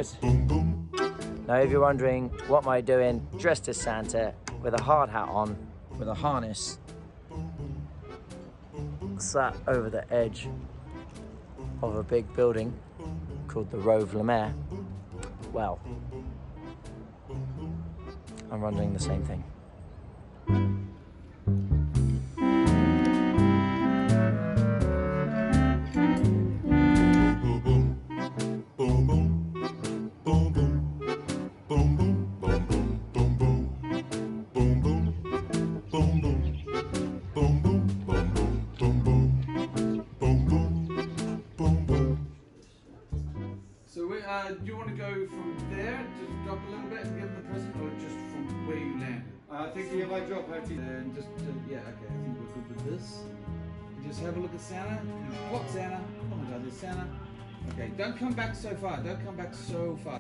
Christmas. Now if you're wondering what am I doing dressed as Santa with a hard hat on, with a harness, sat over the edge of a big building called the Rove, well, I'm wondering the same thing. So do you want to go from there, just drop a little bit and give them the present, or just from where you landed? I think if I drop out to And just, yeah, okay, I think we're good with this. And just have a look at Santa. You spot Santa. Oh my god, there's Santa. Okay, don't come back so far. Don't come back so far.